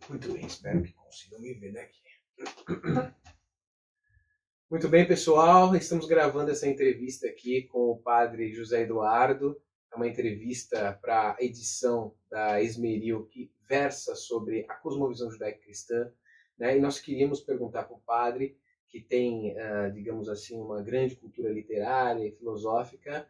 Muito bem, espero que consigam me ver daqui. Muito bem, pessoal, estamos gravando essa entrevista aqui com o padre José Eduardo. É uma entrevista para a edição da Esmeril que versa sobre a cosmovisão judaico-cristã, né? E nós queríamos perguntar para o padre, que tem, digamos assim, uma grande cultura literária e filosófica,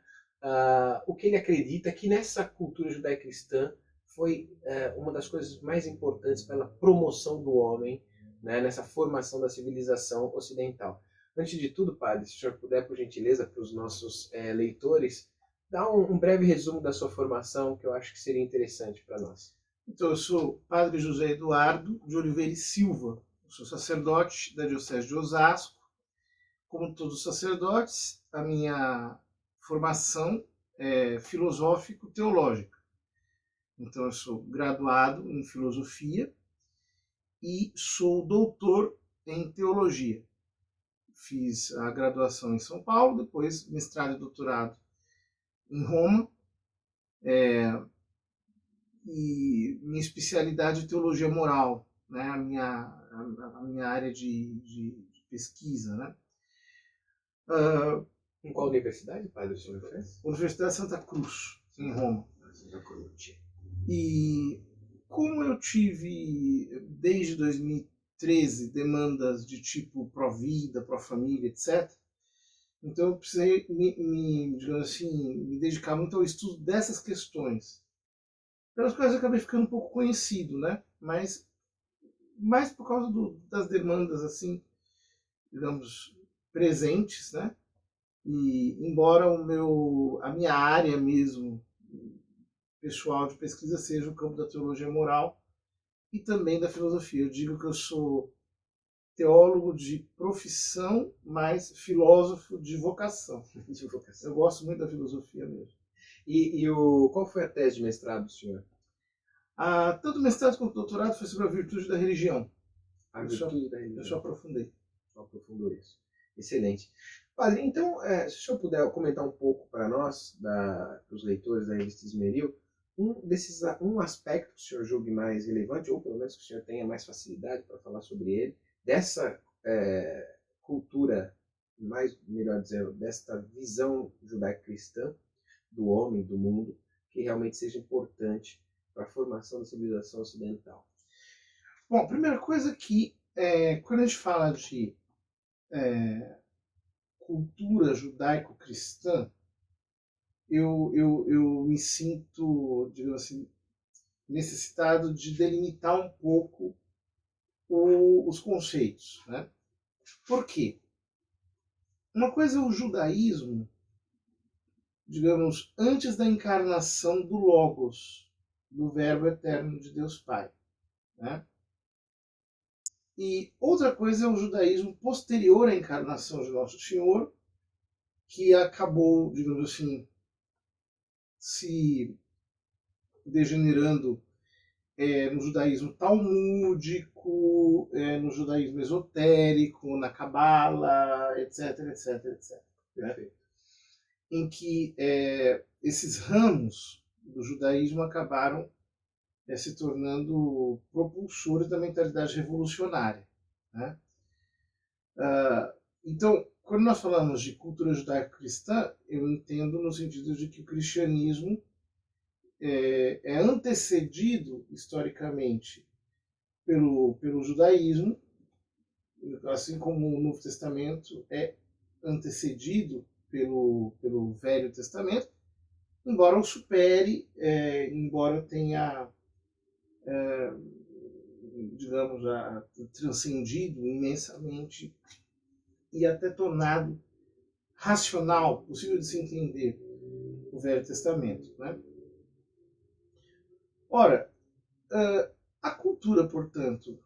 o que ele acredita que nessa cultura judaico-cristã foi uma das coisas mais importantes pela promoção do homem, né, nessa formação da civilização ocidental. Antes de tudo, padre, se o senhor puder, por gentileza, para os nossos leitores, dar um breve resumo da sua formação, que eu acho que seria interessante para nós. Então, eu sou padre José Eduardo de Oliveira e Silva, eu sou sacerdote da Diocese de Osasco. Como todos os sacerdotes, a minha formação é filosófico-teológica. Então, eu sou graduado em filosofia e sou doutor em teologia. Fiz a graduação em São Paulo, depois mestrado e doutorado em Roma. E minha especialidade é teologia moral, né? A minha área de pesquisa, né? Em qual universidade, padre, o senhor fez? Universidade Santa Cruz, em Roma. Santa Cruz. E como eu tive, desde 2013, demandas de tipo pró-vida, pró-família, etc., então eu precisei digamos assim, me dedicar muito ao estudo dessas questões, pelas quais eu acabei ficando um pouco conhecido, né? Mas mais por causa das demandas, assim, digamos, presentes, né? E embora a minha área mesmo pessoal de pesquisa seja o campo da teologia moral e também da filosofia. Eu digo que eu sou teólogo de profissão, mas filósofo de vocação. Eu gosto muito da filosofia mesmo. Qual foi a tese de mestrado do senhor? Tanto o mestrado quanto o doutorado foi sobre a virtude da religião. A virtude da religião. Eu só aprofundei. Só aprofundou isso. Excelente. Padre, então, se o senhor puder comentar um pouco para nós, dos leitores da revista Esmeril, um aspecto que o senhor julgue mais relevante, ou pelo menos que o senhor tenha mais facilidade para falar sobre ele, dessa cultura, melhor dizendo, desta visão judaico-cristã do homem, do mundo, que realmente seja importante para a formação da civilização ocidental. Bom, a primeira coisa que, quando a gente fala de cultura judaico-cristã, eu me sinto, digamos assim, necessitado de delimitar um pouco os conceitos, né? Por quê? Uma coisa é o judaísmo, digamos, antes da encarnação do Logos, do Verbo Eterno de Deus Pai, né? E outra coisa é o judaísmo posterior à encarnação de Nosso Senhor, que acabou, digamos assim, se degenerando no judaísmo talmúdico, no judaísmo esotérico, na Cabala, etc, etc, etc. Né? Em que esses ramos do judaísmo acabaram se tornando propulsores da mentalidade revolucionária. Né? Então, quando nós falamos de cultura judaico-cristã, eu entendo no sentido de que o cristianismo é antecedido historicamente pelo judaísmo, assim como o Novo Testamento é antecedido pelo Velho Testamento, embora o supere, embora tenha, digamos, transcendido imensamente e até tornado racional, possível de se entender, o Velho Testamento. Né? Ora, a cultura, portanto,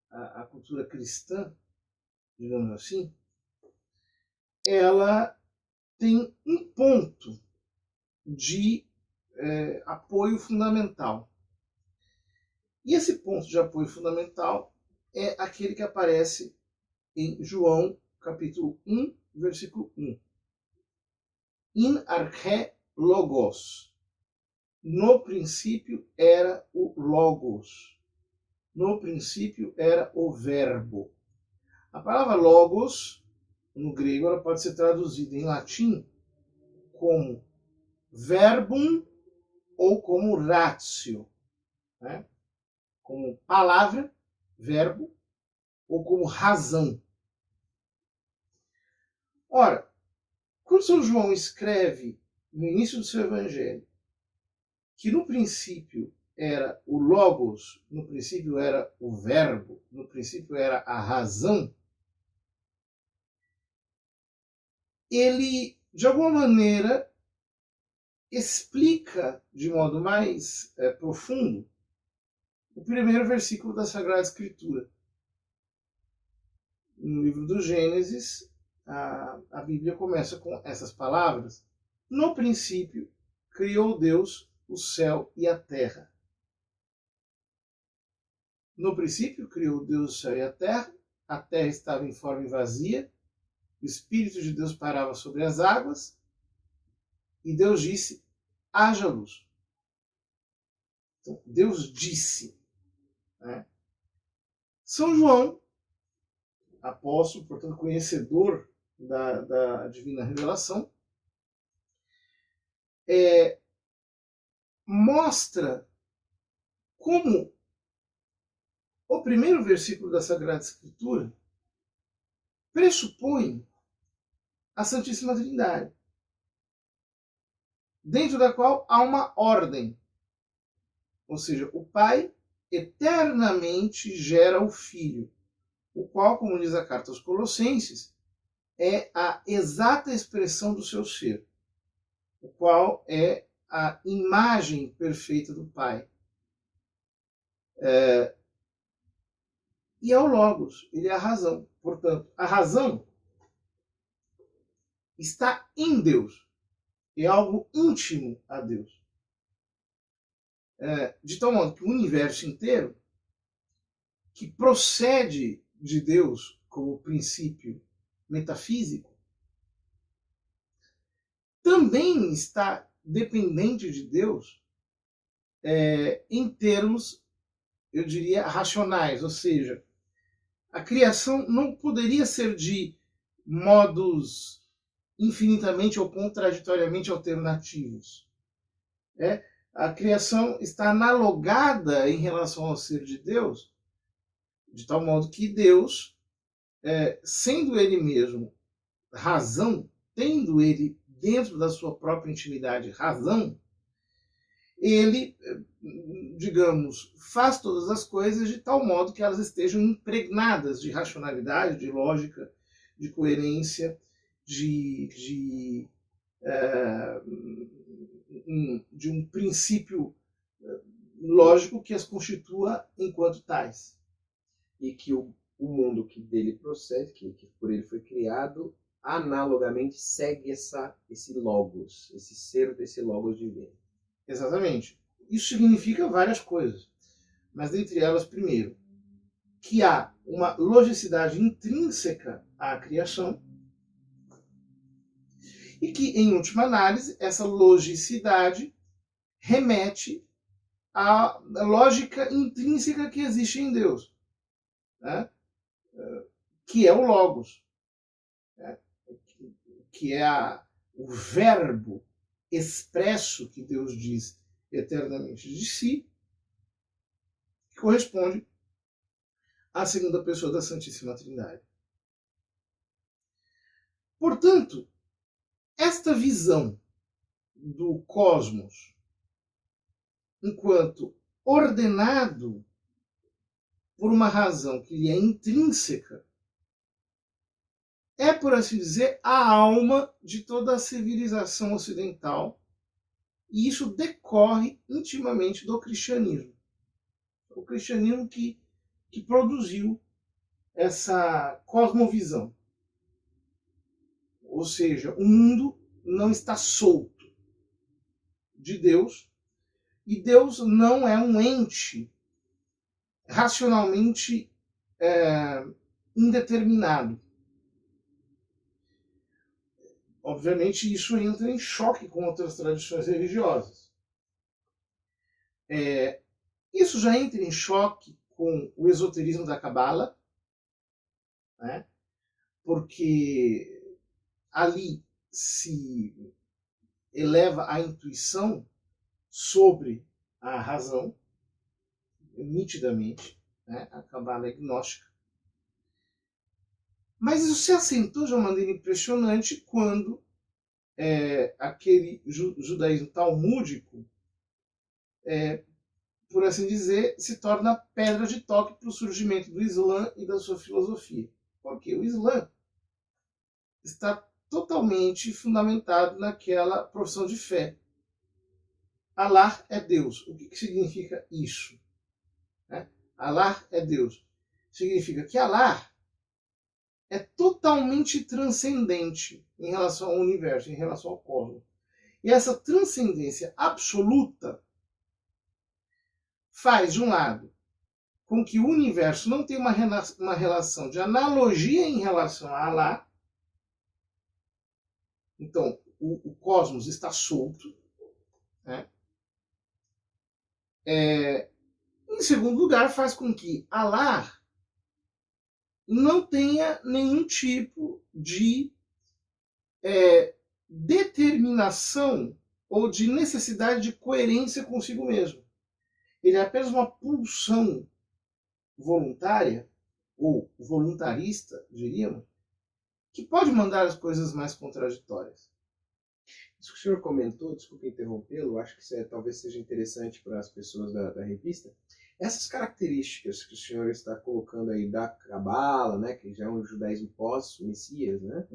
a cultura cristã, digamos assim, ela tem um ponto de apoio fundamental. E esse ponto de apoio fundamental é aquele que aparece em João, capítulo 1, versículo 1. In arche logos. No princípio era o logos. No princípio era o verbo. A palavra logos, no grego, ela pode ser traduzida em latim como verbum ou como ratio, né? Como palavra, verbo, ou como razão. Ora, quando São João escreve no início do seu evangelho que no princípio era o logos, no princípio era o verbo, no princípio era a razão, ele, de alguma maneira, explica de modo mais profundo o primeiro versículo da Sagrada Escritura. No livro do Gênesis, a Bíblia começa com essas palavras: no princípio, criou Deus o céu e a terra. No princípio, criou Deus o céu e a terra estava em forma e vazia, o Espírito de Deus pairava sobre as águas, e Deus disse: haja luz. Então, Deus disse. Né? São João, apóstolo, portanto conhecedor da divina revelação, mostra como o primeiro versículo da Sagrada Escritura pressupõe a Santíssima Trindade, dentro da qual há uma ordem. Ou seja, o Pai eternamente gera o Filho, o qual, como diz a carta aos Colossenses, é a exata expressão do seu ser, o qual é a imagem perfeita do Pai. E é o Logos, ele é a razão. Portanto, a razão está em Deus, é algo íntimo a Deus. De tal modo que o universo inteiro, que procede de Deus como princípio metafísico, também está dependente de Deus em termos, eu diria, racionais. Ou seja, a criação não poderia ser de modos infinitamente ou contraditoriamente alternativos. A criação está analogada em relação ao ser de Deus, de tal modo que Deus, sendo ele mesmo razão, tendo ele dentro da sua própria intimidade razão, ele, digamos, faz todas as coisas de tal modo que elas estejam impregnadas de racionalidade, de lógica, de coerência, de um princípio lógico que as constitua enquanto tais. E que o mundo que dele procede, que por ele foi criado, analogamente segue esse logos, esse ser desse logos divino. Exatamente. Isso significa várias coisas. Mas dentre elas, primeiro, que há uma logicidade intrínseca à criação e que, em última análise, essa logicidade remete à lógica intrínseca que existe em Deus, né? Que é o Logos, né? Que é o verbo expresso que Deus diz eternamente de si, que corresponde à segunda pessoa da Santíssima Trindade. Portanto, esta visão do cosmos enquanto ordenado por uma razão que lhe é intrínseca é, por assim dizer, a alma de toda a civilização ocidental, e isso decorre intimamente do cristianismo. O cristianismo que produziu essa cosmovisão. Ou seja, o mundo não está solto de Deus, e Deus não é um ente racionalmente indeterminado. Obviamente, isso entra em choque com outras tradições religiosas. isso já entra em choque com o esoterismo da Cabala, né? Porque ali se eleva a intuição sobre a razão, nitidamente, né? A Cabala é gnóstica. Mas isso se assentou de uma maneira impressionante quando aquele judaísmo talmúdico, por assim dizer, se torna pedra de toque para o surgimento do Islã e da sua filosofia. Porque o Islã está totalmente fundamentado naquela profissão de fé. Allah é Deus. O que significa isso? Allah é Deus. Significa que Allah é totalmente transcendente em relação ao universo, em relação ao cosmos. E essa transcendência absoluta faz, de um lado, com que o universo não tenha uma relação de analogia em relação a Allah. Então, o cosmos está solto. Né? Em segundo lugar, faz com que Allah não tenha nenhum tipo de determinação ou de necessidade de coerência consigo mesmo. Ele é apenas uma pulsão voluntária, ou voluntarista, diríamos, que pode mandar as coisas mais contraditórias. Isso que o senhor comentou, desculpe interrompê-lo, acho que isso talvez seja interessante para as pessoas da revista. Essas características que o senhor está colocando aí da Cabala, né, que já é um judaísmo pós-Messias, né,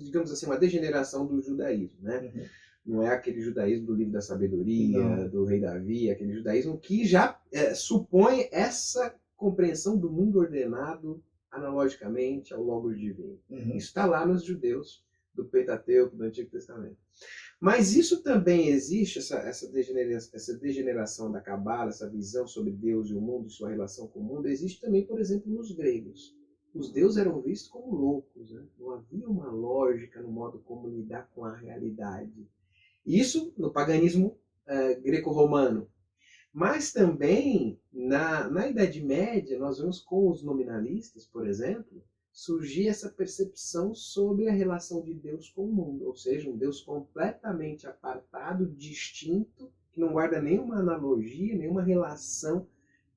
digamos assim, uma degeneração do judaísmo, né? Não é aquele judaísmo do livro da sabedoria, do rei Davi, aquele judaísmo que já supõe essa compreensão do mundo ordenado analogicamente ao Logos divino. Isso está lá nos judeus do Pentateuco, do Antigo Testamento. Mas isso também existe, essa degeneração da Cabala, essa visão sobre Deus e o mundo e sua relação com o mundo, existe também, por exemplo, nos gregos. Os deuses eram vistos como loucos, né? Não havia uma lógica no modo como lidar com a realidade. Isso no paganismo greco-romano. Mas também, na Idade Média, nós vemos com os nominalistas, por exemplo, surgir essa percepção sobre a relação de Deus com o mundo, ou seja, um Deus completamente apartado, distinto, que não guarda nenhuma analogia, nenhuma relação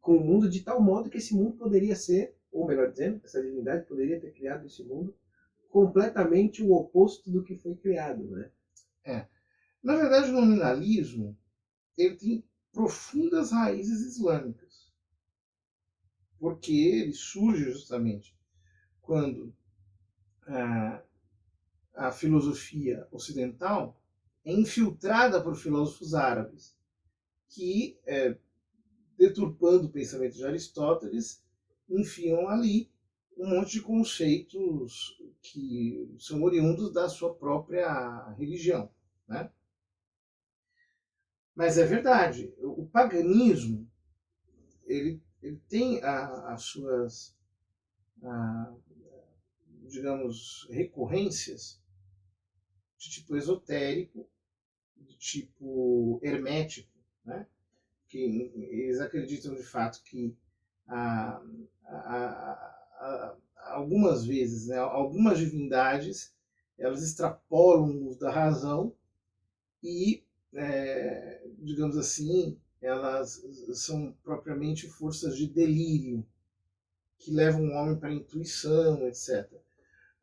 com o mundo, de tal modo que esse mundo poderia ser, ou melhor dizendo, essa divindade poderia ter criado esse mundo completamente o oposto do que foi criado, né? Na verdade, o nominalismo ele tem profundas raízes islâmicas, porque ele surge justamente quando a filosofia ocidental é infiltrada por filósofos árabes, que, deturpando o pensamento de Aristóteles, enfiam ali um monte de conceitos que são oriundos da sua própria religião, né? Mas é verdade, o paganismo ele tem as suas, digamos, recorrências de tipo esotérico, de tipo hermético, né? Que eles acreditam de fato que algumas vezes, né, algumas divindades elas extrapolam o uso da razão e, digamos assim, elas são propriamente forças de delírio que levam o homem para a intuição, etc.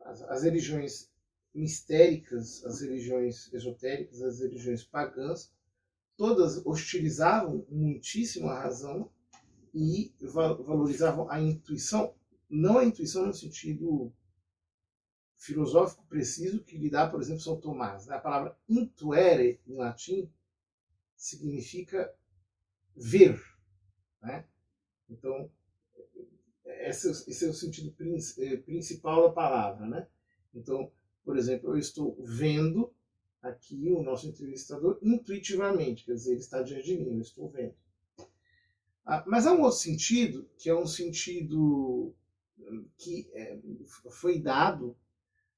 As religiões mistéricas, as religiões esotéricas, as religiões pagãs, todas hostilizavam muitíssimo a razão e valorizavam a intuição, não a intuição no sentido filosófico preciso que lhe dá, por exemplo, São Tomás. A palavra intuere, em latim, significa ver, né? Então, esse é o sentido principal da palavra, né? Então, por exemplo, eu estou vendo aqui o nosso entrevistador intuitivamente, quer dizer, ele está diante de mim, eu estou vendo. Mas há um outro sentido, que é um sentido que foi dado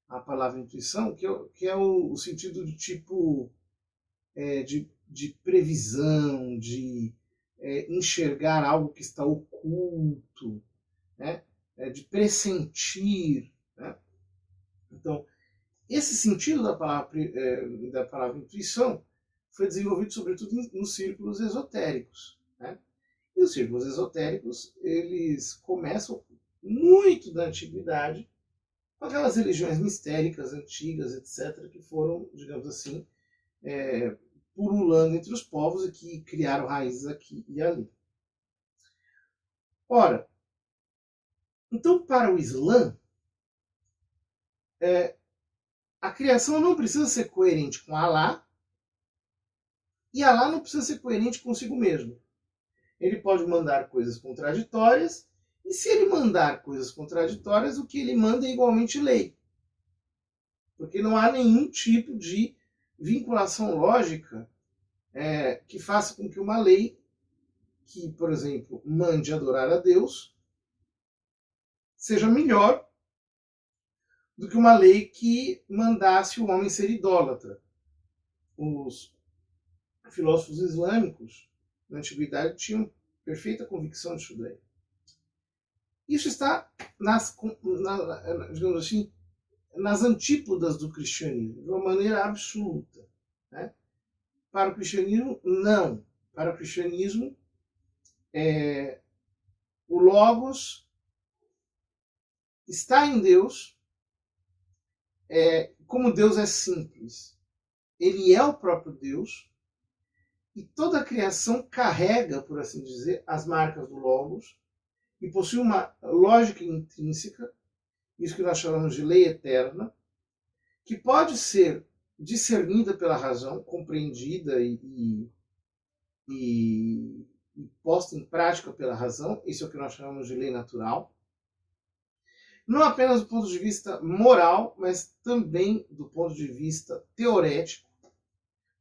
à palavra intuição, que é o sentido de tipo de previsão, de enxergar algo que está oculto, né? De pressentir. Né? Então, esse sentido da palavra intuição foi desenvolvido sobretudo nos círculos esotéricos. Né? E os círculos esotéricos, eles começam muito da antiguidade, com aquelas religiões mistéricas antigas, etc., que foram, digamos assim, pululando entre os povos e que criaram raízes aqui e ali. Ora, então para o Islã, a criação não precisa ser coerente com Alá, e Alá não precisa ser coerente consigo mesmo. Ele pode mandar coisas contraditórias, e se ele mandar coisas contraditórias, o que ele manda é igualmente lei. Porque não há nenhum tipo de vinculação lógica que faça com que uma lei que, por exemplo, mande adorar a Deus, seja melhor do que uma lei que mandasse o homem ser idólatra. Os filósofos islâmicos, na antiguidade, tinham perfeita convicção disso daí. Isso está digamos assim, nas antípodas do cristianismo, de uma maneira absoluta. Né? Para o cristianismo, não. Para o cristianismo, o Logos está em Deus, como Deus é simples. Ele é o próprio Deus, e toda a criação carrega, por assim dizer, as marcas do Logos, e possui uma lógica intrínseca, isso que nós chamamos de lei eterna, que pode ser discernida pela razão, compreendida e posta em prática pela razão, isso é o que nós chamamos de lei natural. Não apenas do ponto de vista moral, mas também do ponto de vista teorético.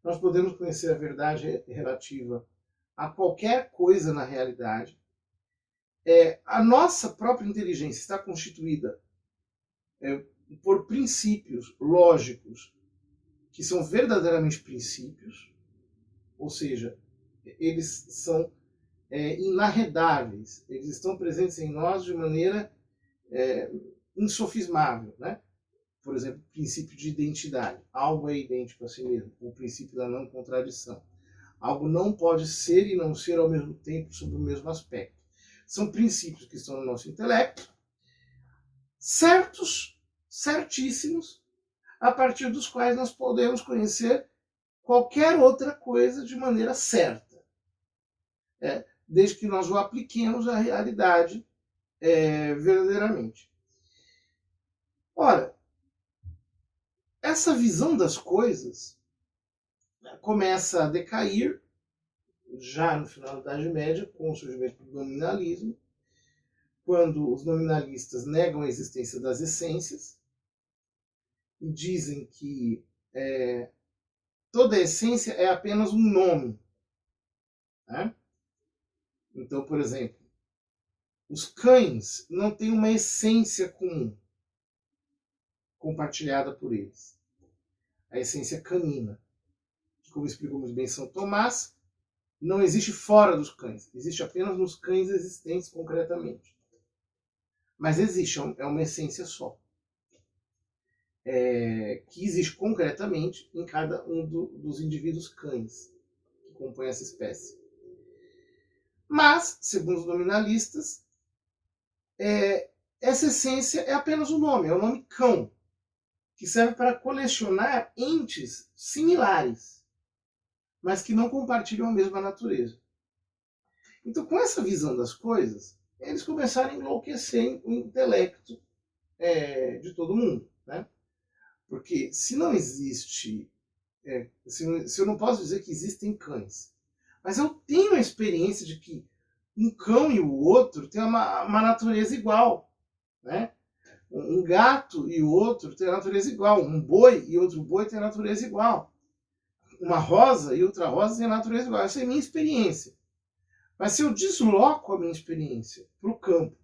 Nós podemos conhecer a verdade relativa a qualquer coisa na realidade. A nossa própria inteligência está constituída por princípios lógicos que são verdadeiramente princípios, ou seja, eles são inarredáveis, eles estão presentes em nós de maneira insofismável. Né? Por exemplo, o princípio de identidade. Algo é idêntico a si mesmo, o princípio da não contradição. Algo não pode ser e não ser ao mesmo tempo sob o mesmo aspecto. São princípios que estão no nosso intelecto, certíssimos, a partir dos quais nós podemos conhecer qualquer outra coisa de maneira certa, desde que nós o apliquemos à realidade verdadeiramente. Ora, essa visão das coisas começa a decair já no final da Idade Média, com o surgimento do nominalismo, quando os nominalistas negam a existência das essências e dizem que toda essência é apenas um nome. Né? Então, por exemplo, os cães não têm uma essência comum compartilhada por eles. A essência canina, que, como explicou muito bem São Tomás, não existe fora dos cães, existe apenas nos cães existentes concretamente. Mas existe, é uma essência só, que existe concretamente em cada um dos indivíduos cães que compõem essa espécie. Mas, segundo os nominalistas, essa essência é apenas um nome, é o nome cão, que serve para colecionar entes similares, mas que não compartilham a mesma natureza. Então, com essa visão das coisas, eles começaram a enlouquecer o intelecto de todo mundo. Né? Porque se não existe, se eu não posso dizer que existem cães, mas eu tenho a experiência de que um cão e o outro têm uma natureza igual. Né? Um gato e o outro têm a natureza igual. Um boi e outro boi têm a natureza igual. Uma rosa e outra rosa têm a natureza igual. Essa é a minha experiência. Mas se eu desloco a minha experiência para o campo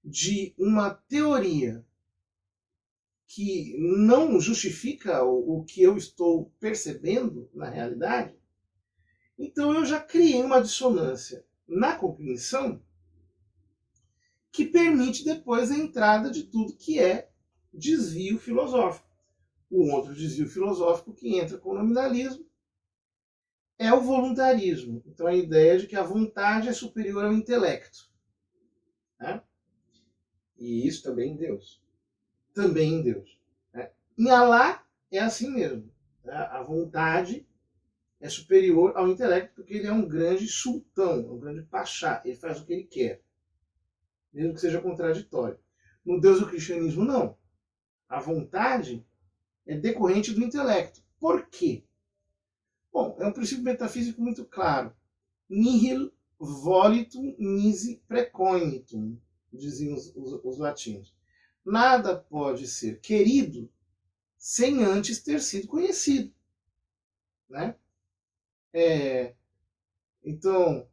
de uma teoria que não justifica o que eu estou percebendo na realidade, Então eu já criei uma dissonância na cognição que permite depois a entrada de tudo que é desvio filosófico. O outro desvio filosófico que entra com o nominalismo é o voluntarismo. Então a ideia de que a vontade é superior ao intelecto. Né? E isso também em Deus. Também em Deus. Né? Em Alá é assim mesmo. Né? A vontade é superior ao intelecto porque ele é um grande sultão, um grande pachá. Ele faz o que ele quer, mesmo que seja contraditório. No Deus do cristianismo, não. A vontade é decorrente do intelecto. Por quê? Bom, é um princípio metafísico muito claro. Nihil volitum nisi precognitum, diziam os latinos. Nada pode ser querido sem antes ter sido conhecido. Né? Então,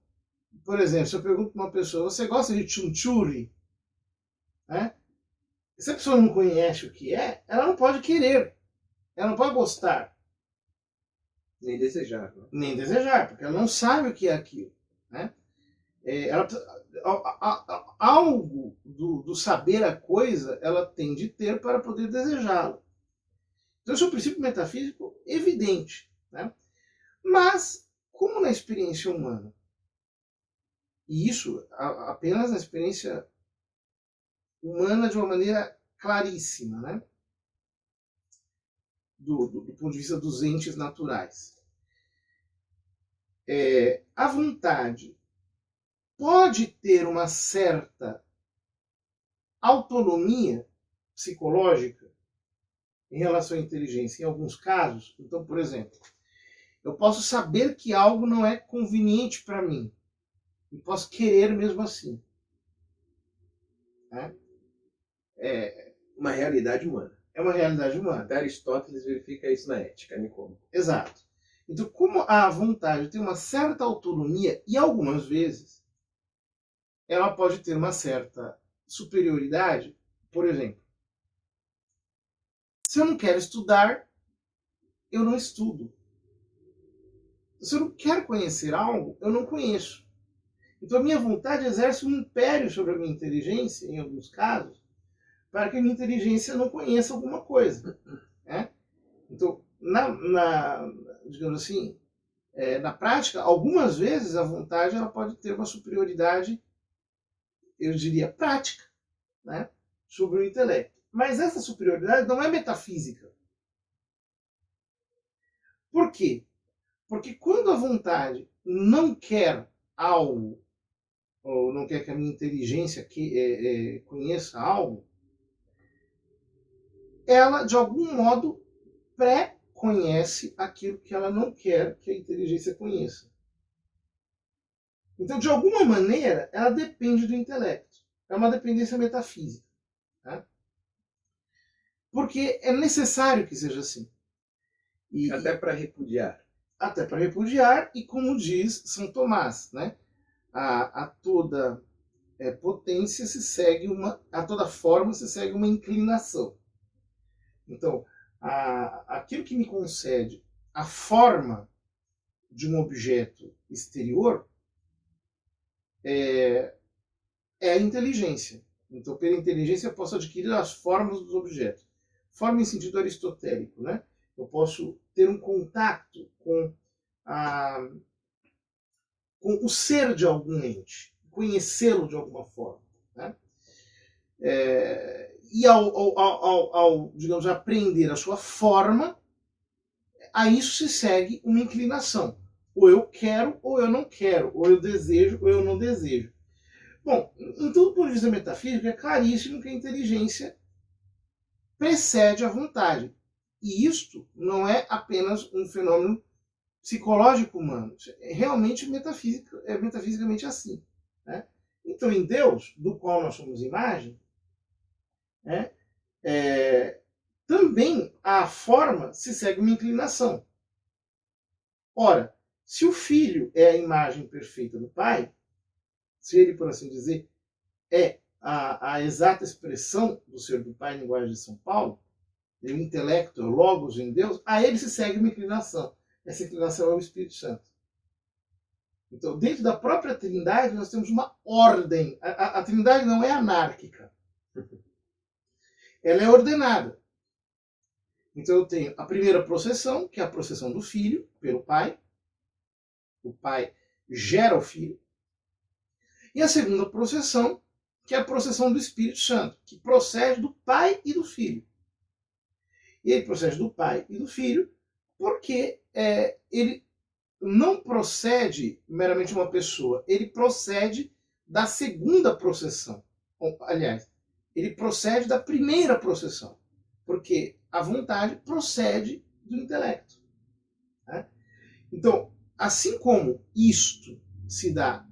por exemplo, se eu pergunto para uma pessoa, você gosta de chunchuri? Né? Se a pessoa não conhece o que é, ela não pode querer. Ela não pode gostar. Nem desejar. Né? Nem desejar, porque ela não sabe o que é aquilo. Né? Algo do saber a coisa, ela tem de ter para poder desejá-lo. Então, esse é um princípio metafísico evidente. Né? Mas, como na experiência humana, e isso apenas na experiência humana de uma maneira claríssima, né? Do ponto de vista dos entes naturais. A vontade pode ter uma certa autonomia psicológica em relação à inteligência em alguns casos. Então, por exemplo, eu posso saber que algo não é conveniente para mim e posso querer mesmo assim. Né? Uma realidade humana. É uma realidade humana. Até Aristóteles verifica isso na Ética, Nicômaco. Exato. Então, como a vontade tem uma certa autonomia, e algumas vezes ela pode ter uma certa superioridade, por exemplo, se eu não quero estudar, eu não estudo. Se eu não quero conhecer algo, eu não conheço. Então a minha vontade exerce um império sobre a minha inteligência, em alguns casos, para que a minha inteligência não conheça alguma coisa. Né? Então, digamos assim, na prática, algumas vezes a vontade ela pode ter uma superioridade, eu diria, prática, né, sobre o intelecto. Mas essa superioridade não é metafísica. Por quê? Porque quando a vontade não quer algo, ou não quer que a minha inteligência conheça algo, ela, de algum modo, pré-conhece aquilo que ela não quer que a inteligência conheça. Então, de alguma maneira, ela depende do intelecto. É uma dependência metafísica. Tá? Porque é necessário que seja assim. Até para repudiar. Até para repudiar, e como diz São Tomás, né? A toda potência se segue a toda forma se segue uma inclinação. Então, aquilo que me concede a forma de um objeto exterior é a inteligência. Então, pela inteligência eu posso adquirir as formas dos objetos. Forma em sentido aristotélico, né? Eu posso ter um contato com o ser de algum ente, conhecê-lo de alguma forma. Né? E ao, digamos, aprender a sua forma, a isso se segue uma inclinação. Ou eu quero, ou eu não quero. Ou eu desejo, ou eu não desejo. Bom, então, do ponto de vista metafísico, é claríssimo que a inteligência precede a vontade. E isto não é apenas um fenômeno psicológico humano. É realmente metafisicamente assim. Né? Então, em Deus, do qual nós somos imagem, né, também a forma se segue uma inclinação. Ora, se o filho é a imagem perfeita do pai, se ele, por assim dizer, é a exata expressão do ser do pai em linguagem de São Paulo, o intelecto, o logos em Deus, a ele se segue uma inclinação. Essa inclinação é o Espírito Santo. Então, dentro da própria Trindade, nós temos uma ordem. A Trindade não é anárquica. Ela é ordenada. Então, eu tenho a primeira processão, que é a processão do Filho, pelo Pai. O Pai gera o Filho. E a segunda processão, que é a processão do Espírito Santo, que procede do Pai e do Filho. E ele procede do Pai e do Filho porque ele não procede meramente uma pessoa, ele procede da segunda processão. Aliás, ele procede da primeira processão, porque a vontade procede do intelecto. Né? Então, assim como isto se dá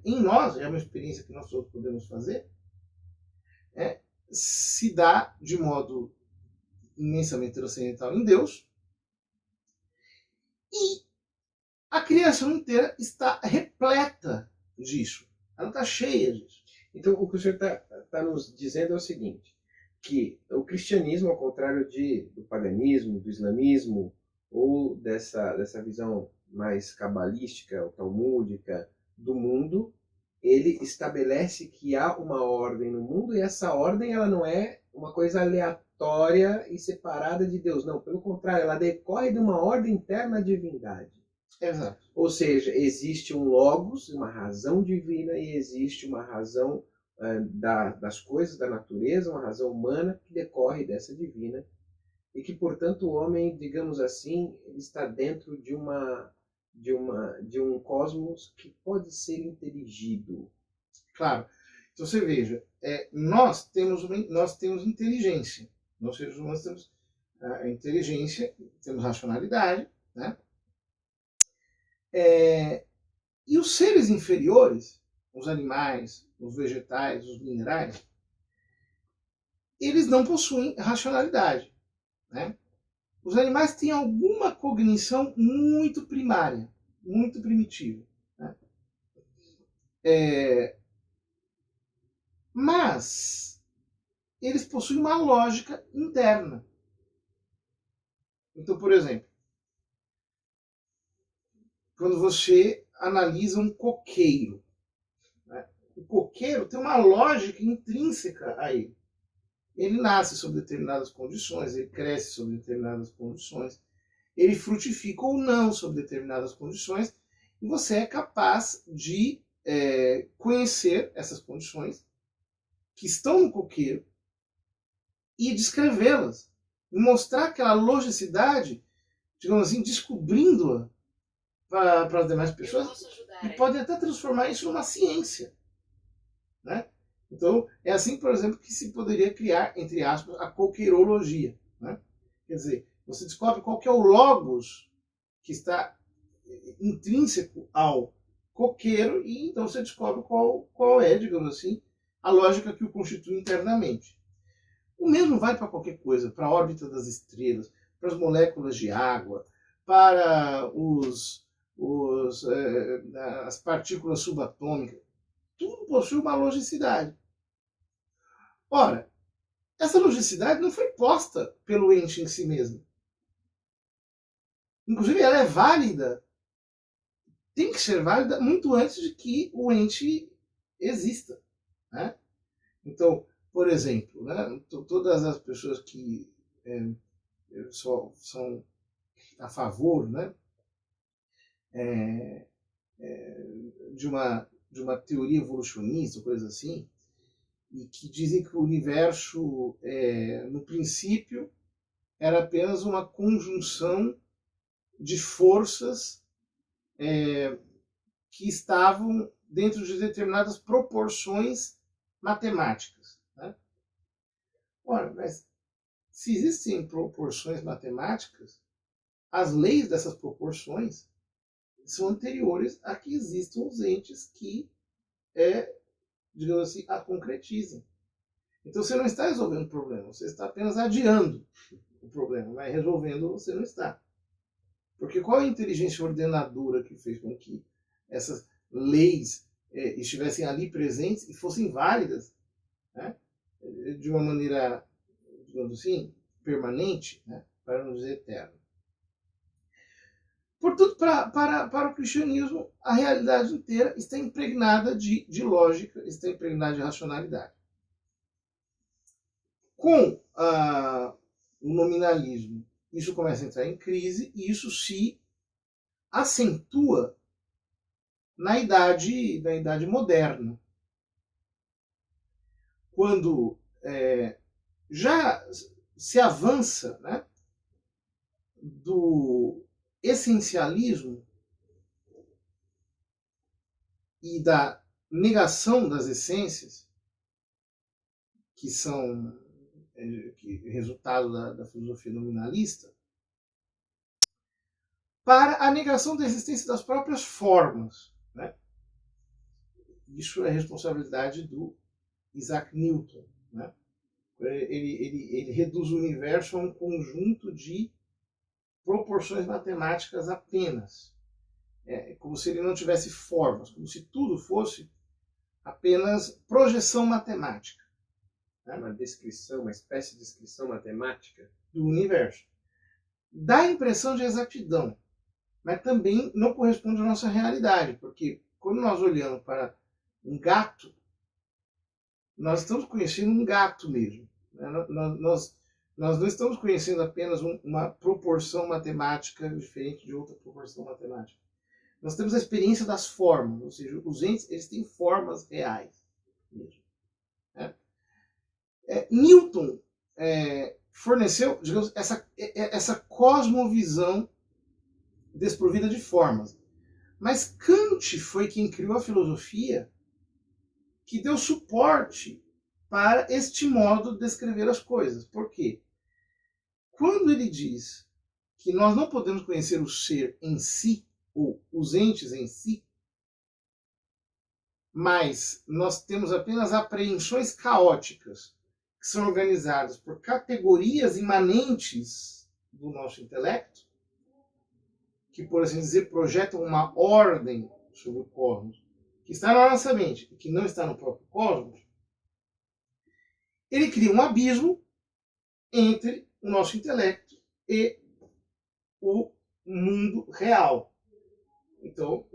em nós, é uma experiência que nós todos podemos fazer, se dá de modo imensamente transcendental em Deus, e a criação inteira está repleta disso. Ela está cheia disso. Então, o que o senhor está nos dizendo é o seguinte, que o cristianismo, ao contrário do paganismo, do islamismo, ou dessa visão mais cabalística ou talmúdica do mundo, ele estabelece que há uma ordem no mundo, e essa ordem ela não é uma coisa aleatória e separada de Deus. Não, pelo contrário, ela decorre de uma ordem interna à divindade. Exato. Ou seja, existe um logos, uma razão divina, e existe uma razão das coisas, da natureza, uma razão humana que decorre dessa divina, e que, portanto, o homem, digamos assim, ele está dentro de um cosmos que pode ser inteligido. Claro. Então você veja, nós temos inteligência. Nós seres humanos temos inteligência, temos racionalidade, né? E os seres inferiores, os animais, os vegetais, os minerais, eles não possuem racionalidade. Né? Os animais têm alguma cognição muito primária, muito primitiva. Né? Mas eles possuem uma lógica interna. Então, por exemplo, quando você analisa um coqueiro, né? O coqueiro tem uma lógica intrínseca a ele. Ele nasce sob determinadas condições, ele cresce sob determinadas condições, ele frutifica ou não sob determinadas condições, e você é capaz de conhecer essas condições que estão no coqueiro e descrevê-las, e mostrar aquela logicidade, digamos assim, descobrindo-a para as demais pessoas, e pode até transformar isso numa ciência. Né? Então, é assim, por exemplo, que se poderia criar, entre aspas, a coqueirologia. Né? Quer dizer, você descobre qual que é o logos que está intrínseco ao coqueiro, e então você descobre qual é, digamos assim, a lógica que o constitui internamente. O mesmo vale para qualquer coisa, para a órbita das estrelas, para as moléculas de água, para as partículas subatômicas. Tudo possui uma logicidade. Ora, essa logicidade não foi posta pelo ente em si mesmo. Inclusive, ela é válida, tem que ser válida muito antes de que o ente exista. Né? Então, por exemplo, né, todas as pessoas que são a favor, né, de uma teoria evolucionista, coisa assim, e que dizem que o universo, no princípio, era apenas uma conjunção de forças que estavam dentro de determinadas proporções matemáticas. Né? Ora, mas se existem proporções matemáticas, as leis dessas proporções são anteriores a que existam os entes que, digamos assim, a concretizam. Então você não está resolvendo o problema, você está apenas adiando o problema, mas resolvendo você não está. Porque qual é a inteligência ordenadora que fez com que essas leis estivessem ali presentes e fossem válidas, né, de uma maneira, digamos assim, permanente, né, para não dizer eterna? Portanto, para o cristianismo, a realidade inteira está impregnada de lógica, está impregnada de racionalidade. Com o nominalismo, isso começa a entrar em crise e isso se acentua na idade moderna, quando já se avança, né, do essencialismo e da negação das essências, que são resultado da filosofia nominalista, para a negação da existência das próprias formas, né? Isso é responsabilidade do Isaac Newton, né? Ele reduz o universo a um conjunto de proporções matemáticas apenas. Como se ele não tivesse formas, como se tudo fosse apenas projeção matemática. Né? Uma descrição, uma espécie de descrição matemática do universo. Dá a impressão de exatidão, mas também não corresponde à nossa realidade, porque quando nós olhamos para um gato, nós estamos conhecendo um gato mesmo. Né? Nós não estamos conhecendo apenas uma proporção matemática diferente de outra proporção matemática. Nós temos a experiência das formas, ou seja, os entes eles têm formas reais mesmo. Né? Newton forneceu, digamos, essa cosmovisão desprovida de formas. Mas Kant foi quem criou a filosofia que deu suporte para este modo de descrever as coisas. Por quê? Quando ele diz que nós não podemos conhecer o ser em si, ou os entes em si, mas nós temos apenas apreensões caóticas, que são organizadas por categorias imanentes do nosso intelecto, que, por assim dizer, projetam uma ordem sobre o cosmos, que está na nossa mente e que não está no próprio cosmos, ele cria um abismo entre o nosso intelecto e o mundo real. Então,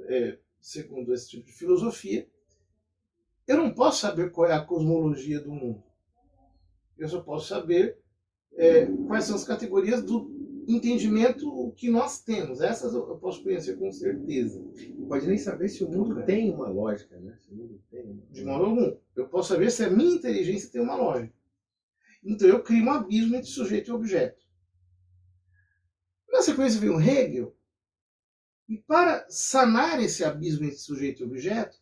segundo esse tipo de filosofia, eu não posso saber qual é a cosmologia do mundo. Eu só posso saber quais são as categorias do entendimento que nós temos. Essas eu posso conhecer com certeza. Não pode nem saber se o mundo tem uma lógica, né? Se o mundo tem uma... De modo algum. Eu posso saber se a minha inteligência tem uma lógica. Então eu crio um abismo entre sujeito e objeto. Na sequência vem o Hegel, e para sanar esse abismo entre sujeito e objeto,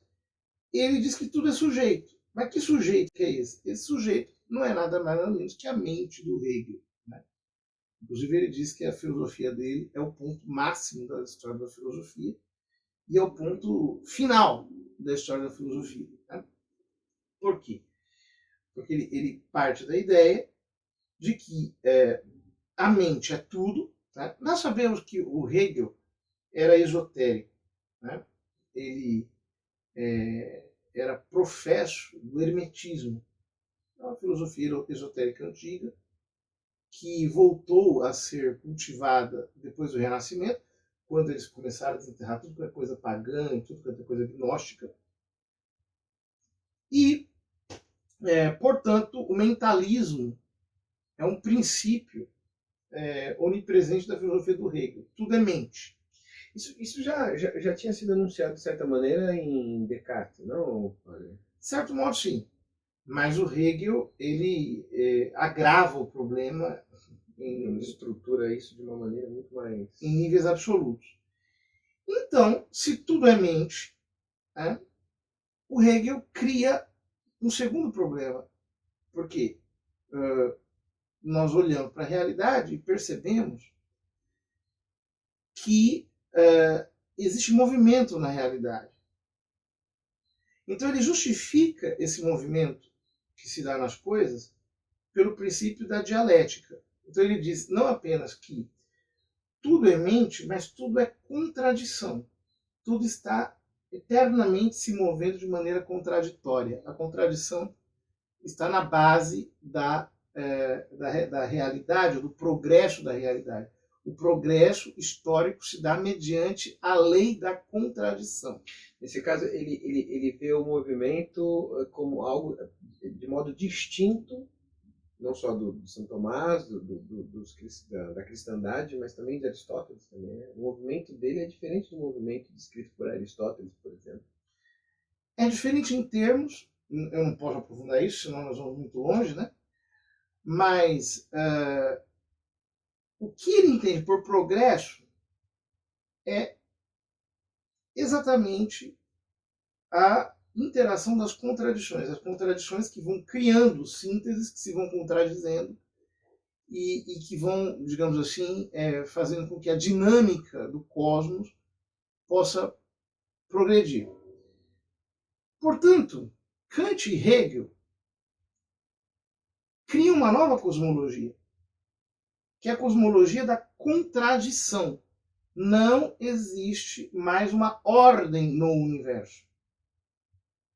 ele diz que tudo é sujeito. Mas que sujeito que é esse? Esse sujeito não é nada mais nada menos que a mente do Hegel. Né? Inclusive ele diz que a filosofia dele é o ponto máximo da história da filosofia e é o ponto final da história da filosofia. Né? Por quê? Porque ele parte da ideia de que a mente é tudo. Né? Nós sabemos que o Hegel era esotérico. Né? Ele era professo do hermetismo, uma filosofia esotérica antiga, que voltou a ser cultivada depois do Renascimento, quando eles começaram a desenterrar tudo que é coisa pagã, tudo que é coisa gnóstica. E, portanto, o mentalismo é um princípio onipresente da filosofia do Hegel. Tudo é mente. Isso já tinha sido anunciado, de certa maneira, em Descartes, não? De certo modo, sim. Mas o Hegel, ele agrava o problema Ele estrutura isso de uma maneira muito mais... em níveis absolutos. Então, se tudo é mente, o Hegel cria um segundo problema. Porque nós olhamos para a realidade e percebemos que existe movimento na realidade. Então ele justifica esse movimento que se dá nas coisas pelo princípio da dialética. Então ele diz não apenas que tudo é mente, mas tudo é contradição. Tudo está eternamente se movendo de maneira contraditória. A contradição está na base da realidade, do progresso da realidade. O progresso histórico se dá mediante a lei da contradição. Nesse caso, ele vê o movimento como algo de modo distinto, não só do São Tomás, da cristandade, mas também de Aristóteles também, né? O movimento dele é diferente do movimento descrito por Aristóteles, por exemplo. É diferente em termos, eu não posso aprofundar isso, senão nós vamos muito longe, né? Mas o que ele entende por progresso é exatamente a interação das contradições, as contradições que vão criando sínteses, que se vão contradizendo e que vão, digamos assim, fazendo com que a dinâmica do cosmos possa progredir. Portanto, Kant e Hegel criam uma nova cosmologia, que é a cosmologia da contradição. Não existe mais uma ordem no universo.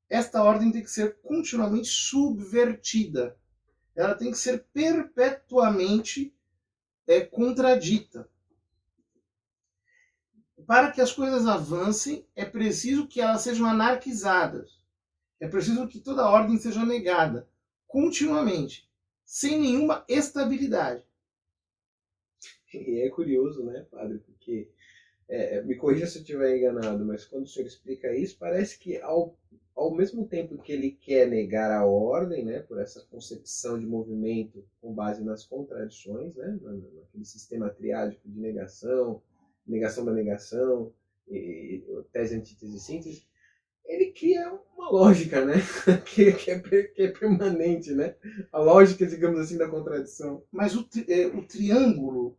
Esta ordem tem que ser continuamente subvertida. Ela tem que ser perpetuamente contradita. Para que as coisas avancem, é preciso que elas sejam anarquizadas. É preciso que toda a ordem seja negada, continuamente, sem nenhuma estabilidade. E é curioso, né, padre, porque, me corrija se eu estiver enganado, mas quando o senhor explica isso, parece que ao mesmo tempo que ele quer negar a ordem, né, por essa concepção de movimento com base nas contradições, né, naquele sistema triádico de negação da negação, tese, antítese e síntese, ele cria uma lógica, né, que é permanente, né, a lógica, digamos assim, da contradição. Mas o triângulo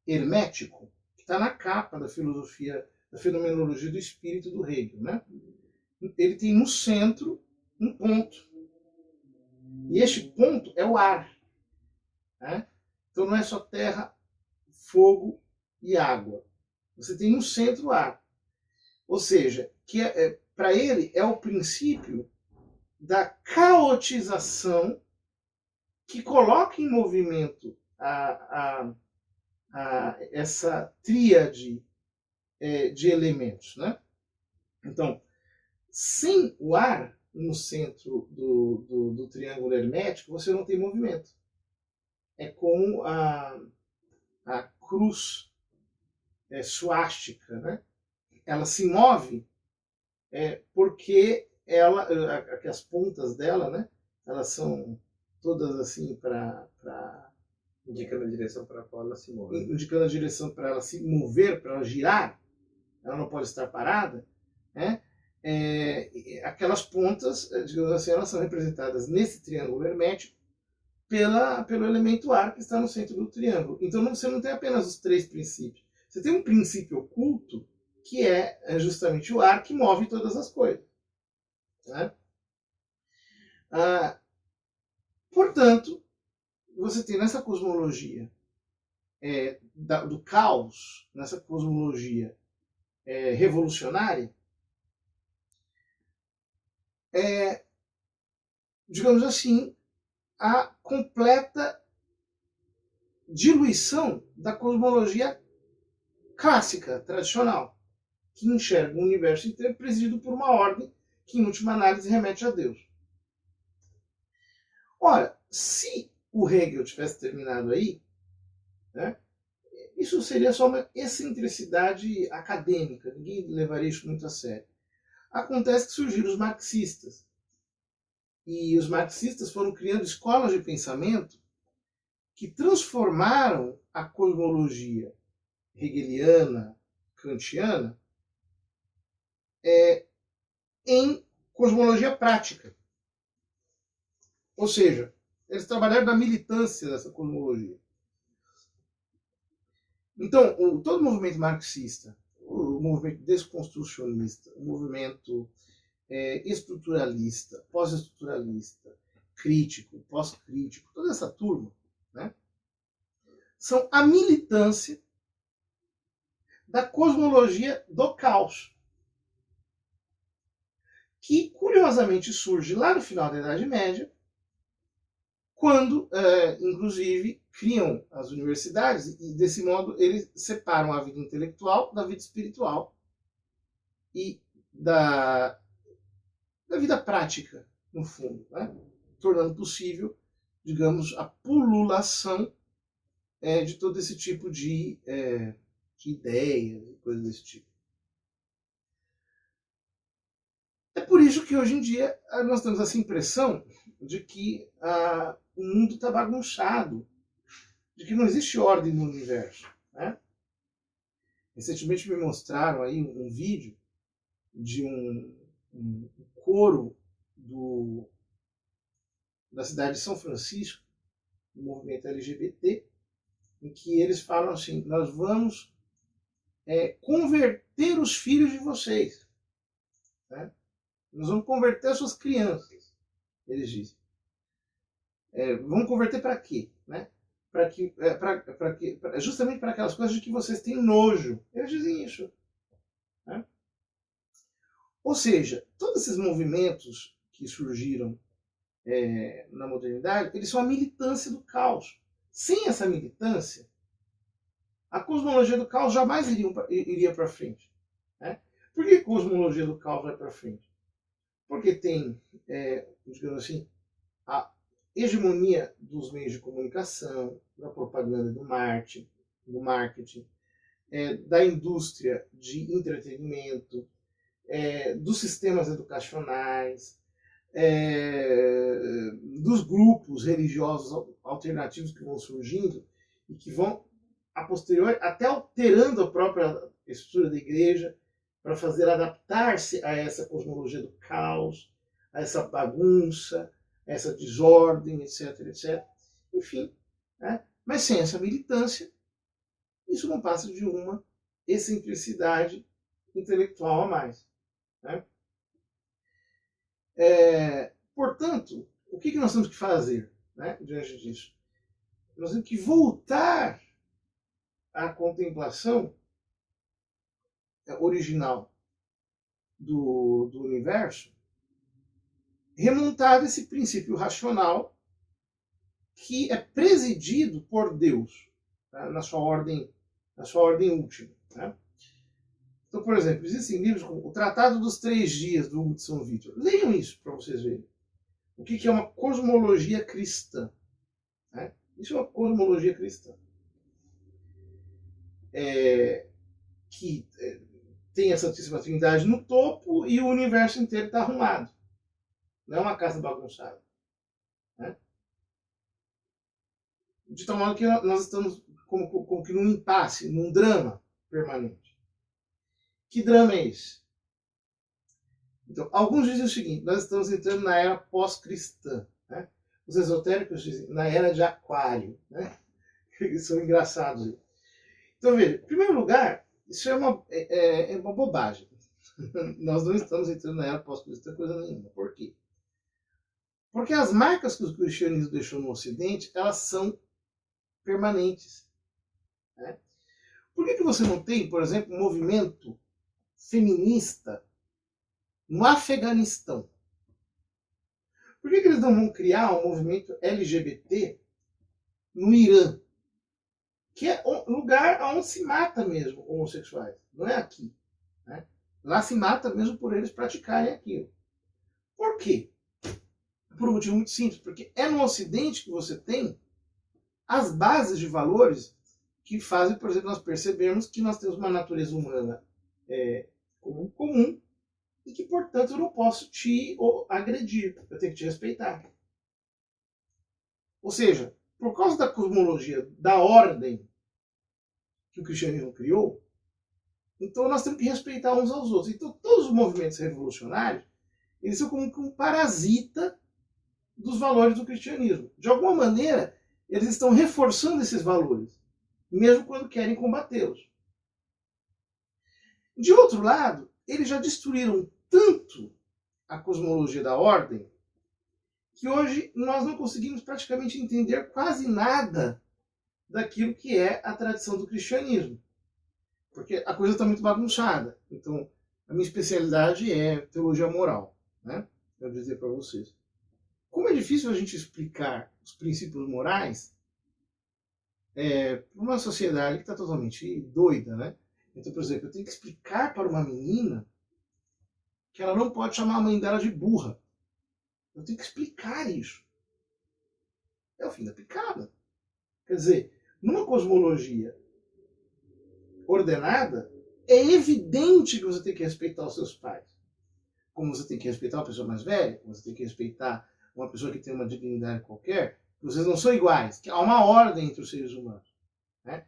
hermético, que está na capa da filosofia, da fenomenologia do espírito do Hegel, né? Ele tem no centro um ponto. E este ponto é o ar. Né? Então não é só terra, fogo e água. Você tem no centro o ar. Ou seja, que para ele é o princípio da caotização que coloca em movimento essa tríade de elementos. Né? Então, sem o ar no centro do triângulo hermético, você não tem movimento. É como a cruz suástica, né? Ela se move porque as pontas dela, né? Elas são todas assim para indicando a direção para a qual ela se move. Indicando a direção para ela se mover, para ela girar. Ela não pode estar parada, né? Aquelas pontas, digamos assim, elas são representadas nesse triângulo hermético pelo elemento ar que está no centro do triângulo. Então você não tem apenas os três princípios. Você tem um princípio oculto que é justamente o ar que move todas as coisas. Né? Portanto, você tem nessa cosmologia do caos, nessa cosmologia revolucionária, digamos assim, a completa diluição da cosmologia clássica, tradicional, que enxerga o universo inteiro presidido por uma ordem que, em última análise, remete a Deus. Ora, se o Hegel tivesse terminado aí, né, isso seria só uma excentricidade acadêmica, ninguém levaria isso muito a sério. Acontece que surgiram os marxistas. E os marxistas foram criando escolas de pensamento que transformaram a cosmologia hegeliana, kantiana, em cosmologia prática. Ou seja, eles trabalharam na militância dessa cosmologia. Então, todo o movimento marxista, o movimento desconstrucionista, o movimento estruturalista, pós-estruturalista, crítico, pós-crítico, toda essa turma, né, são a militância da cosmologia do caos, que curiosamente surge lá no final da Idade Média, quando, inclusive, criam as universidades e, desse modo, eles separam a vida intelectual da vida espiritual e da vida prática, no fundo, né? Tornando possível, digamos, a pululação de todo esse tipo de ideias e coisas desse tipo. É por isso que hoje em dia nós temos essa impressão de que o mundo está bagunçado, de que não existe ordem no universo, né? Recentemente me mostraram aí um vídeo de um coro da cidade de São Francisco, do movimento LGBT, em que eles falam assim: nós vamos converter os filhos de vocês, né? Nós vamos converter as suas crianças, eles dizem. Vamos converter para quê? Né? Justamente para aquelas coisas de que vocês têm nojo. Eles dizem isso. Né? Ou seja, todos esses movimentos que surgiram na modernidade, eles são a militância do caos. Sem essa militância, a cosmologia do caos jamais iria para frente. Né? Por que a cosmologia do caos vai para frente? Porque tem, digamos assim, a hegemonia dos meios de comunicação, da propaganda, do marketing, da indústria de entretenimento, dos sistemas educacionais, dos grupos religiosos alternativos que vão surgindo e que vão, a posteriori, até alterando a própria estrutura da igreja para fazer adaptar-se a essa cosmologia do caos, a essa bagunça, a essa desordem, etc, etc. Enfim, né? Mas sem essa militância, isso não passa de uma excentricidade intelectual a mais. Né? Portanto, o que nós temos que fazer, né, diante disso? Nós temos que voltar à contemplação original do universo, remontado a esse princípio racional que é presidido por Deus, tá, na sua ordem última. Né? Então, por exemplo, existem livros como o Tratado dos Três Dias, do Hugo de São Vítor. Leiam isso para vocês verem. O que é uma cosmologia cristã? Né? Isso é uma cosmologia cristã. Que tem a Santíssima Trindade no topo e o universo inteiro está arrumado. Não é uma casa bagunçada. Né? De tal modo que nós estamos como que num impasse, num drama permanente. Que drama é esse? Então, alguns dizem o seguinte: nós estamos entrando na era pós-cristã. Né? Os esotéricos dizem na era de Aquário. Né? Eles são engraçados. Então, veja, em primeiro lugar, isso é uma bobagem. Nós não estamos entrando na era pós-cristã coisa nenhuma. Por quê? Porque as marcas que o cristianismo deixou no Ocidente, elas são permanentes. Né? Por que você não tem, por exemplo, um movimento feminista no Afeganistão? Por que eles não vão criar um movimento LGBT no Irã? Que é um lugar onde se mata mesmo homossexuais. Não é aqui. Né? Lá se mata mesmo por eles praticarem aquilo. Por quê? Por um motivo muito simples. Porque é no Ocidente que você tem as bases de valores que fazem, por exemplo, nós percebermos que nós temos uma natureza humana comum e que, portanto, eu não posso te agredir. Eu tenho que te respeitar. Ou seja, por causa da cosmologia, da ordem que o cristianismo criou, então nós temos que respeitar uns aos outros. Então todos os movimentos revolucionários, eles são como que um parasita dos valores do cristianismo. De alguma maneira, eles estão reforçando esses valores, mesmo quando querem combatê-los. De outro lado, eles já destruíram tanto a cosmologia da ordem que hoje nós não conseguimos praticamente entender quase nada daquilo que é a tradição do cristianismo. Porque a coisa está muito bagunçada. Então, a minha especialidade é teologia moral. Né? Eu vou dizer para vocês. Como é difícil a gente explicar os princípios morais uma sociedade que está totalmente doida, né? Então, por exemplo, eu tenho que explicar para uma menina que ela não pode chamar a mãe dela de burra. Eu tenho que explicar isso. É o fim da picada. Quer dizer, numa cosmologia ordenada, é evidente que você tem que respeitar os seus pais. Como você tem que respeitar uma pessoa mais velha, como você tem que respeitar uma pessoa que tem uma dignidade qualquer, vocês não são iguais, que há uma ordem entre os seres humanos. Né?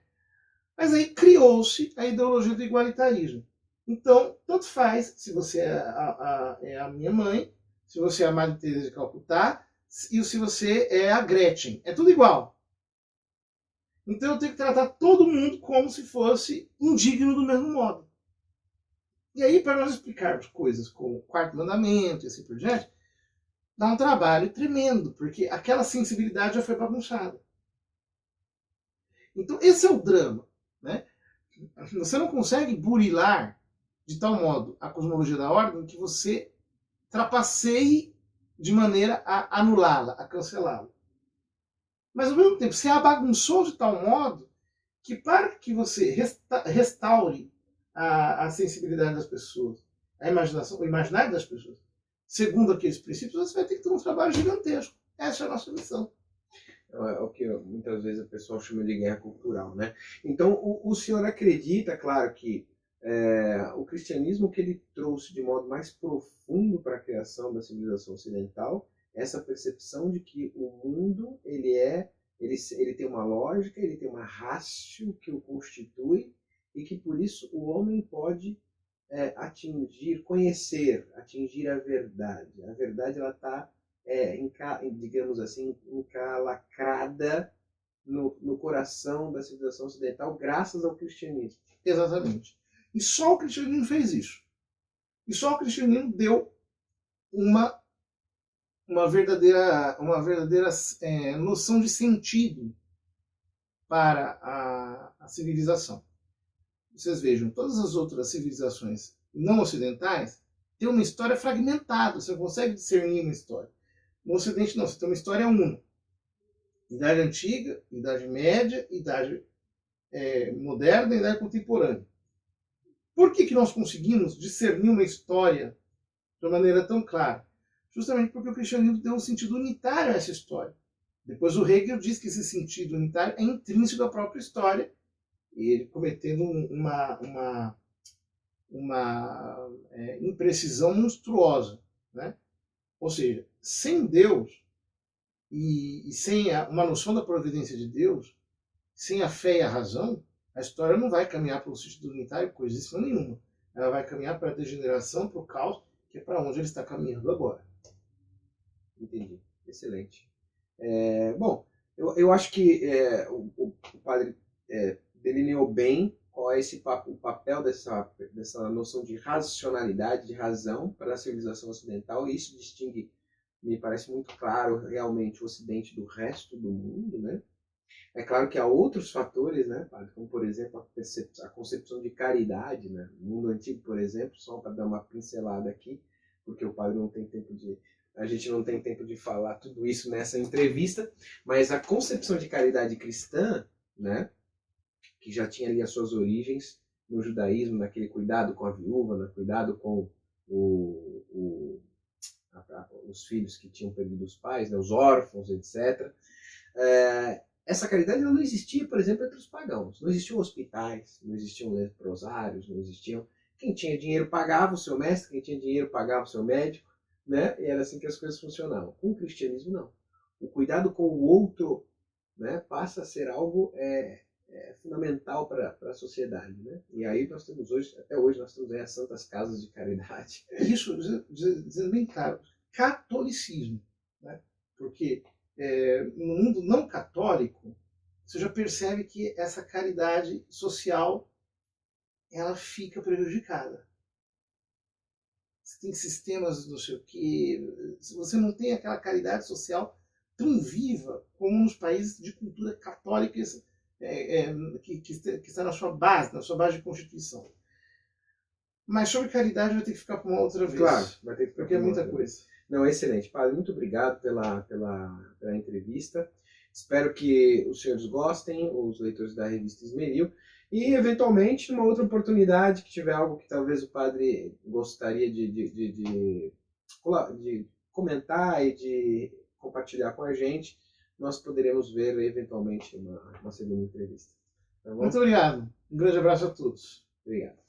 Mas aí criou-se a ideologia do igualitarismo. Então, tanto faz se você é a minha mãe, se você é a Madre Teresa de Calcutá, e se você é a Gretchen. É tudo igual. Então eu tenho que tratar todo mundo como se fosse indigno do mesmo modo. E aí, para nós explicarmos coisas como o quarto mandamento e assim por diante, dá um trabalho tremendo, porque aquela sensibilidade já foi bagunçada. Então esse é o drama. Né? Você não consegue burilar de tal modo a cosmologia da ordem que você trapaceie de maneira a anulá-la, a cancelá-la. Mas ao mesmo tempo, você a bagunçou de tal modo que para que você restaure a sensibilidade das pessoas, a imaginação, o imaginário das pessoas, segundo aqueles princípios, você vai ter que ter um trabalho gigantesco. Essa é a nossa missão. É o que muitas vezes o pessoal chama de guerra cultural, né? Então, o senhor acredita, claro, que o cristianismo que ele trouxe de modo mais profundo para a criação da civilização ocidental, essa percepção de que o mundo ele tem uma lógica, ele tem uma ratio que o constitui e que por isso o homem pode atingir a verdade. A verdade ela está digamos assim, encalacrada no coração da civilização ocidental, graças ao cristianismo. Exatamente. E só o cristianismo fez isso. E só o cristianismo deu uma verdadeira noção de sentido para a civilização. Vocês vejam, todas as outras civilizações não ocidentais têm uma história fragmentada, você não consegue discernir uma história. No Ocidente não, você tem uma história única. Idade Antiga, Idade Média, Idade Moderna e Idade Contemporânea. Por que nós conseguimos discernir uma história de uma maneira tão clara? Justamente porque o cristianismo deu um sentido unitário a essa história. Depois o Hegel diz que esse sentido unitário é intrínseco à própria história, ele cometendo uma imprecisão monstruosa. Né? Ou seja, sem Deus e sem uma noção da providência de Deus, sem a fé e a razão, a história não vai caminhar para o sentido unitário coisíssima nenhuma. Ela vai caminhar para a degeneração, para o caos, que é para onde ele está caminhando agora. Entendi. Excelente. Bom, eu acho que o padre delineou bem qual é o papel dessa noção de racionalidade, de razão para a civilização ocidental, e isso distingue, me parece muito claro, realmente o Ocidente do resto do mundo, né? É claro que há outros fatores, né, padre, como por exemplo a concepção de caridade, né? No mundo antigo, por exemplo, só para dar uma pincelada aqui, porque o padre a gente não tem tempo de falar tudo isso nessa entrevista, mas a concepção de caridade cristã, né, que já tinha ali as suas origens no judaísmo, naquele cuidado com a viúva, no cuidado com os filhos que tinham perdido os pais, né, os órfãos, etc. Essa caridade não existia, por exemplo, entre os pagãos. Não existiam hospitais, não existiam leprosários, não existiam... Quem tinha dinheiro pagava o seu mestre, quem tinha dinheiro pagava o seu médico, né? E era assim que as coisas funcionavam. Com o cristianismo, não. O cuidado com o outro, né, passa a ser algo fundamental para a sociedade. Né? E aí nós temos até hoje, nós temos as santas casas de caridade. Isso, dizendo bem claro, catolicismo. Né? Porque no mundo não católico, você já percebe que essa caridade social ela fica prejudicada. Você tem sistemas não sei o quê, você não tem aquela caridade social tão viva como nos países de cultura católica que está na sua base de constituição. Mas sobre caridade vai ter que ficar para uma outra vez. Claro, vai ter que ficar porque é muita coisa. Não, excelente. Padre, muito obrigado pela entrevista. Espero que os senhores gostem, os leitores da revista Esmeril, e eventualmente, numa outra oportunidade, que tiver algo que talvez o padre gostaria de comentar e de compartilhar com a gente, nós poderemos ver eventualmente uma segunda entrevista. Tá bom? Muito obrigado. Um grande abraço a todos. Obrigado.